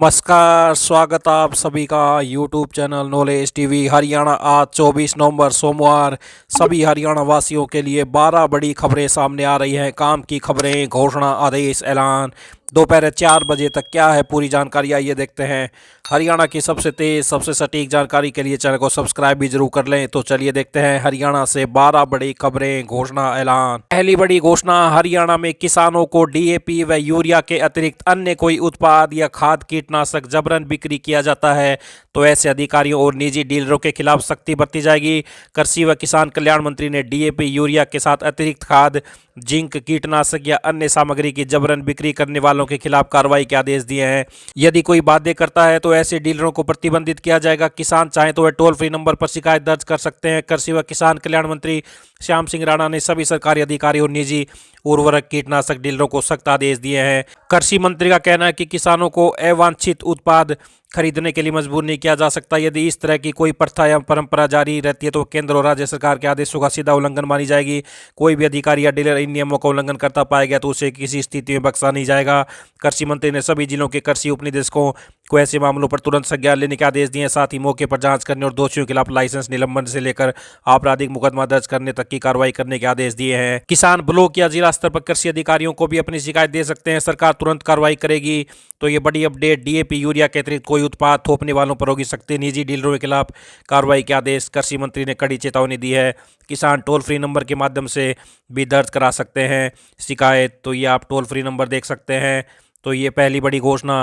नमस्कार, स्वागत आप सभी का YouTube channel knowledge TV Haryana. आज 24 नवंबर सोमवार सभी हरियाणा वासियों के लिए 12 बड़ी खबरें सामने आ रही हैं। काम की खबरें, घोषणा, आदेश, ऐलान। दोपहर 4 बजे तक क्या है पूरी जानकारी, आइए देखते हैं। हरियाणा की सबसे तेज, सबसे सटीक जानकारी के लिए चैनल को सब्सक्राइब भी जरूर कर लें। तो चलिए देखते हैं हरियाणा से 12 बड़ी खबरें, घोषणा, ऐलान। पहली बड़ी घोषणा, हरियाणा में किसानों को डीएपी व यूरिया के अतिरिक्त अन्य कोई उत्पाद या खाद कीटनाशक जबरन बिक्री किया जाता है तो ऐसे अधिकारियों और निजी डीलरों के खिलाफ सख्ती बरती जाएगी। कृषि व किसान कल्याण मंत्री ने डीएपी, यूरिया के साथ अतिरिक्त खाद, जिंक, कीटनाशक या अन्य सामग्री की जबरन बिक्री करने वालों के खिलाफ कार्रवाई के आदेश दिए हैं। यदि कोई बाध्य करता है तो ऐसे डीलरों को प्रतिबंधित किया जाएगा। किसान चाहें तो वे टोल फ्री नंबर पर शिकायत दर्ज कर सकते हैं। कृषि व किसान कल्याण मंत्री श्याम सिंह राणा ने सभी सरकारी अधिकारी और निजी उर्वरक कीटनाशक डीलरों को सख्त आदेश दिए हैं। कृषि मंत्री का कहना है कि किसानों को अवांछित उत्पाद खरीदने के लिए मजबूर नहीं किया जा सकता। यदि इस तरह की कोई प्रथा या परंपरा जारी रहती है तो केंद्र और राज्य सरकार के आदेशों का सीधा उल्लंघन मानी जाएगी। कोई भी अधिकारी या डीलर इन नियमों का उल्लंघन करता पाया गया तो उसे किसी स्थिति में बख्शा नहीं जाएगा। कृषि मंत्री ने सभी जिलों के कृषि उपनिदेशकों को ऐसे मामलों पर तुरंत संज्ञान लेने के आदेश दिए। साथ ही मौके पर जांच करने और दोषियों के खिलाफ लाइसेंस निलंबन से लेकर आपराधिक मुकदमा दर्ज करने तक की कार्रवाई करने के आदेश दिए हैं। किसान ब्लॉक या जिला स्तर पर कृषि अधिकारियों को भी अपनी शिकायत दे सकते हैं, सरकार तुरंत कार्रवाई करेगी। तो ये बड़ी अपडेट, डीएपी, यूरिया के अतिरिक्त कोई उत्पाद थोपने वालों पर होगी सख्ती, निजी डीलरों के खिलाफ कार्रवाई के आदेश। कृषि मंत्री ने कड़ी चेतावनी दी है। किसान टोल फ्री नंबर के माध्यम से भी दर्ज करा सकते हैं शिकायत, तो ये आप टोल फ्री नंबर देख सकते हैं। तो ये पहली बड़ी घोषणा।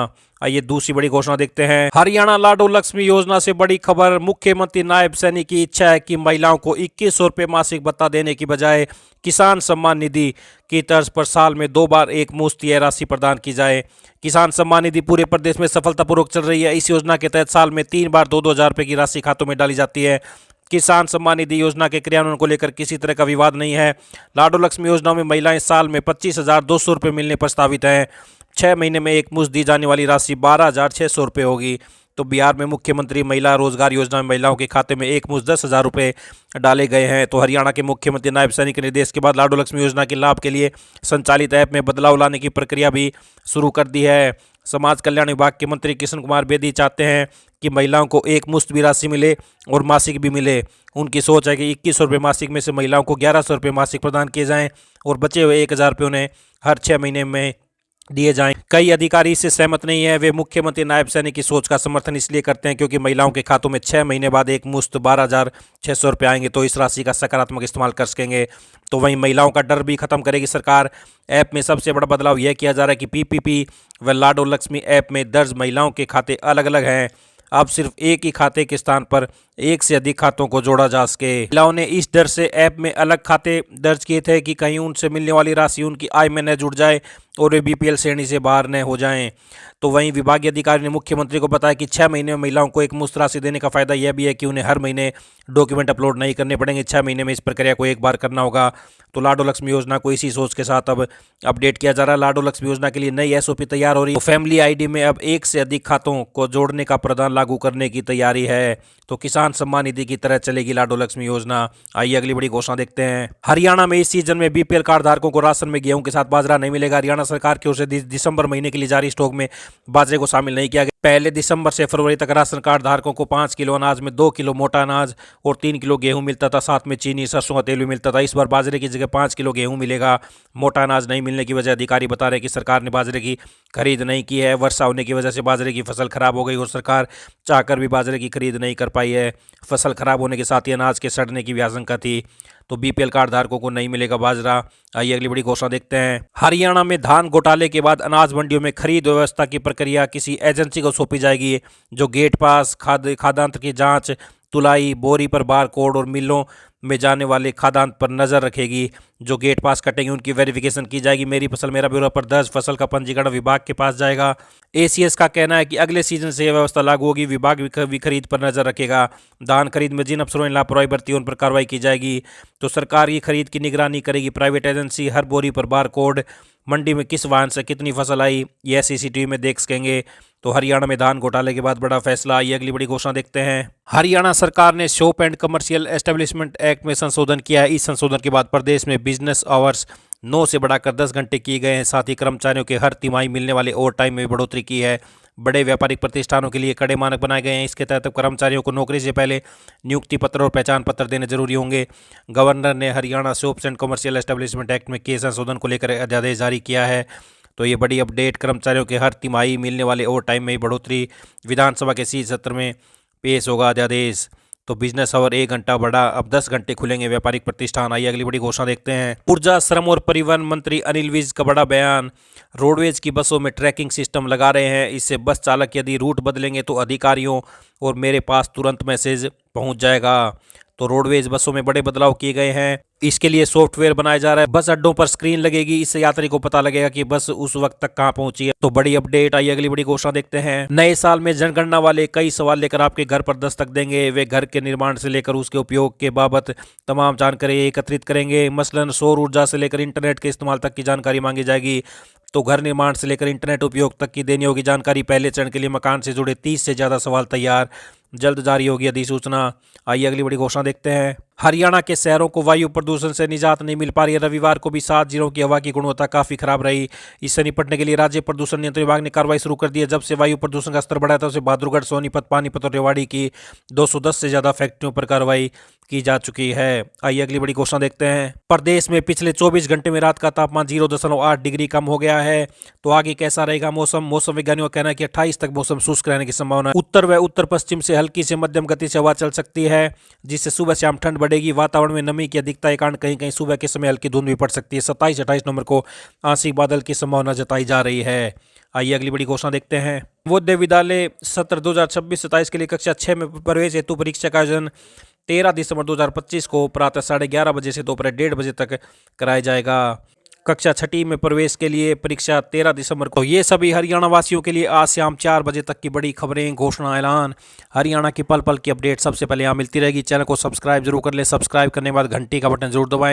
आइए दूसरी बड़ी घोषणा देखते हैं। हरियाणा लाडो लक्ष्मी योजना से बड़ी खबर, मुख्यमंत्री नायब सैनी की इच्छा है कि महिलाओं को 2100 रुपये मासिक भत्ता देने की बजाय किसान सम्मान निधि की तर्ज पर साल में 2 बार एक मुश्त यह राशि प्रदान की जाए। किसान सम्मान निधि पूरे प्रदेश में सफलतापूर्वक चल रही है। इस योजना के तहत साल में 3 बार 2-2 हज़ार रुपये की राशि खातों में डाली जाती है। किसान सम्मान निधि योजना के क्रियान्वयन को लेकर किसी तरह का विवाद नहीं है। लाडो लक्ष्मी योजना में महिलाएं साल में 25,200 रुपये मिलने प्रस्तावित हैं। 6 महीने में एक मुश्त दी जाने वाली राशि 12,600 रुपये होगी। तो बिहार में मुख्यमंत्री महिला रोजगार योजना में महिलाओं के खाते में एक मुश्त 10,000 रुपये डाले गए हैं। तो हरियाणा के मुख्यमंत्री नायब सैनी के निर्देश के बाद लाडो लक्ष्मी योजना के लाभ के लिए संचालित ऐप में बदलाव लाने की प्रक्रिया भी शुरू कर दी है। समाज कल्याण विभाग के मंत्री कृष्ण कुमार बेदी चाहते हैं कि महिलाओं को एक मुश्त भी राशि मिले और मासिक भी मिले। उनकी सोच है कि 2100 रुपये मासिक में से महिलाओं को 1100 रुपये मासिक प्रदान किए जाएं और बचे हुए 1,000 रुपये उन्हें हर 6 महीने में दिए जाएं। कई अधिकारी इससे सहमत नहीं है। वे मुख्यमंत्री नायब सैनी की सोच का समर्थन इसलिए करते हैं क्योंकि महिलाओं के खातों में 6 महीने बाद एक मुश्त 12,600 रुपये आएंगे तो इस राशि का सकारात्मक इस्तेमाल कर सकेंगे। तो वहीं महिलाओं का डर भी खत्म करेगी सरकार। ऐप में सबसे बड़ा बदलाव यह किया जा रहा है कि पीपीपी व लाडो लक्ष्मी ऐप में दर्ज महिलाओं के खाते अलग अलग हैं। अब सिर्फ एक ही खाते के स्थान पर एक से अधिक खातों को जोड़ा जा सके। महिलाओं ने इस डर से ऐप में अलग खाते दर्ज किए थे कि कहीं उनसे मिलने वाली राशि उनकी आय में न जुड़ जाए और वे बीपीएल श्रेणी से बाहर न हो जाएं। तो वहीं विभागीय अधिकारी ने मुख्यमंत्री को बताया कि 6 महीने में महिलाओं को एक मुश्त राशि देने का फायदा यह भी है कि उन्हें हर महीने डॉक्यूमेंट अपलोड नहीं करने पड़ेंगे। 6 महीने में इस प्रक्रिया को एक बार करना होगा। तो लाडो लक्ष्मी योजना को इसी सोच के साथ अब अपडेट किया जा रहा है। लाडो लक्ष्मी योजना के लिए नई एसओपी तैयार हो रही है। तो फैमिली आईडी में अब एक से अधिक खातों को जोड़ने का प्रावधान लागू करने की तैयारी है। तो किसान सम्मान निधि की तरह चलेगी लाडो लक्ष्मी योजना। आइए अगली बड़ी घोषणा देखते हैं। हरियाणा में इस सीजन में बीपीएल कार्ड धारकों को राशन में गेहूं के साथ बाजरा नहीं मिलेगा। हरियाणा सरकार की ओर से दिसंबर महीने के लिए जारी स्टॉक में बाजरे को शामिल नहीं किया गया। पहले दिसंबर से फरवरी तक राशन कार्ड धारकों को 5 किलो अनाज में 2 किलो मोटा अनाज और 3 किलो गेहूं मिलता था। साथ में चीनी, सरसों का तेल भी मिलता था। इस बार बाजरे की जगह 5 किलो गेहूं मिलेगा। मोटा अनाज नहीं मिलने की वजह अधिकारी बता रहे हैं कि सरकार ने बाजरे की खरीद नहीं की है। वर्षा होने की वजह से बाजरे की फसल खराब हो गई और सरकार चाहकर भी बाजरे की खरीद नहीं कर पाई है। फसल खराब होने के साथ ही अनाज के सड़ने की भी आशंका थी। तो बीपीएल कार्ड धारकों को नहीं मिलेगा बाजरा। आइए अगली बड़ी घोषणा देखते हैं। हरियाणा में धान घोटाले के बाद अनाज मंडियों में खरीद व्यवस्था की प्रक्रिया किसी एजेंसी को सौंपी जाएगी जो गेट पास, खाद्यान्न की जांच, तुलाई, बोरी पर बार कोड और मिलों में जाने वाले खाद्यान्न पर नजर रखेगी। जो गेट पास कटेंगे उनकी वेरिफिकेशन की जाएगी। मेरी फसल मेरा ब्यौरा पर दर्ज फसल का पंजीकरण विभाग के पास जाएगा। एसीएस का कहना है कि अगले सीजन से यह व्यवस्था लागू होगी। विभाग भी खरीद पर नजर रखेगा। धान खरीद में जिन अफसरों ने लापरवाही बरती उन पर कार्रवाई की जाएगी। तो सरकार की खरीद की निगरानी करेगी प्राइवेट एजेंसी। हर बोरी पर बार कोड, मंडी में किस वाहन से कितनी फसल आई, यह सीसीटीवी में देख सकेंगे। तो हरियाणा में धान घोटाले के बाद बड़ा फैसला। आइए अगली बड़ी घोषणा देखते हैं। हरियाणा सरकार ने shop and commercial establishment act में संशोधन किया है। इस संशोधन के बाद प्रदेश में बिजनेस आवर्स 9 से बढ़ाकर 10 घंटे किए गए हैं। साथ ही कर्मचारियों के हर तिमाही मिलने वाले ओवर टाइम में भी बढ़ोतरी की है। बड़े व्यापारिक प्रतिष्ठानों के लिए कड़े मानक बनाए गए हैं। इसके तहत कर्मचारियों को नौकरी से पहले नियुक्ति पत्र और पहचान पत्र देने जरूरी होंगे। गवर्नर ने Haryana shops and commercial establishment act में किए संशोधन को लेकर अध्यादेश जारी किया है। तो ये बड़ी अपडेट, कर्मचारियों के हर तिमाही मिलने वाले ओवर टाइम में बढ़ोतरी, विधानसभा के शीत सत्र में पेश होगा अध्यादेश। तो बिजनेस आवर 1 घंटा बढ़ा, अब 10 घंटे खुलेंगे व्यापारिक प्रतिष्ठान। आइए अगली बड़ी घोषणा देखते हैं। ऊर्जा, श्रम और परिवहन मंत्री अनिल विज का बड़ा बयान। रोडवेज की बसों में ट्रैकिंग सिस्टम लगा रहे हैं। इससे बस चालक यदि रूट बदलेंगे तो अधिकारियों और मेरे पास तुरंत मैसेज पहुंच जाएगा। तो रोडवेज बसों में बड़े बदलाव किए गए हैं। इसके लिए सॉफ्टवेयर बनाया जा रहा है। बस अड्डों पर स्क्रीन लगेगी, इससे यात्री को पता लगेगा कि बस उस वक्त तक कहां पहुंची है। तो बड़ी अपडेट आई। अगली बड़ी घोषणा देखते हैं। नए साल में जनगणना वाले कई सवाल लेकर आपके घर पर दस्तक देंगे। वे घर के निर्माण से लेकर उसके उपयोग के बाबत तमाम जानकारी एकत्रित करेंगे। मसलन सौर ऊर्जा से लेकर इंटरनेट के इस्तेमाल तक की जानकारी मांगी जाएगी। तो घर निर्माण से लेकर इंटरनेट उपयोग तक की देनी होगी जानकारी। पहले चरण के लिए मकान से जुड़े 30 से ज़्यादा सवाल तैयार, जल्द जारी होगी अधिसूचना। आइए अगली बड़ी घोषणा देखते हैं। हरियाणा के शहरों को वायु प्रदूषण से निजात नहीं मिल पा रही है। रविवार को भी 7 जिलों की हवा की गुणवत्ता काफी खराब रही। इससे निपटने के लिए राज्य प्रदूषण नियंत्रण विभाग ने कार्रवाई शुरू कर दी है। जब से वायु प्रदूषण का स्तर बढ़ा था, उसे बहादुरगढ़, सोनीपत, पानीपत और रेवाड़ी की 210 से ज्यादा फैक्ट्रियों पर कार्रवाई की जा चुकी है। आइए अगली बड़ी घोषणा देखते हैं। प्रदेश में पिछले 24 घंटे में रात का तापमान 0.8 डिग्री कम हो गया है। तो आगे कैसा रहेगा मौसम वैज्ञानिकों का कहना है कि 28 तक मौसम शुष्क रहने की संभावना है। उत्तर व उत्तर पश्चिम से हल्की से मध्यम गति से हवा चल सकती है, जिससे सुबह शाम ठंड बढ़ेगी। वातावरण में नमी की अधिकता के कारण कहीं कहीं सुबह के समय हल्की धुंध भी पड़ सकती है। 27-28 नवंबर को आंशिक बादल की संभावना जताई जा रही है। आइए अगली बड़ी घोषणा देखते हैं। नवोदय विद्यालय सत्र 2026-27 के लिए कक्षा 6 में प्रवेश हेतु परीक्षा का आयोजन 13 दिसंबर 2025 को प्रातः 11:30 बजे से दोपहर 1:30 बजे तक कराया जाएगा। कक्षा 6 में प्रवेश के लिए परीक्षा 13 दिसंबर को। ये सभी हरियाणा वासियों के लिए आज शाम 4 बजे तक की बड़ी खबरें, घोषणा, ऐलान, हरियाणा की पल पल की अपडेट सबसे पहले यहाँ मिलती रहेगी। चैनल को सब्सक्राइब जरूर कर ले। सब्सक्राइब करने के बाद घंटी का बटन जरूर दबाएं।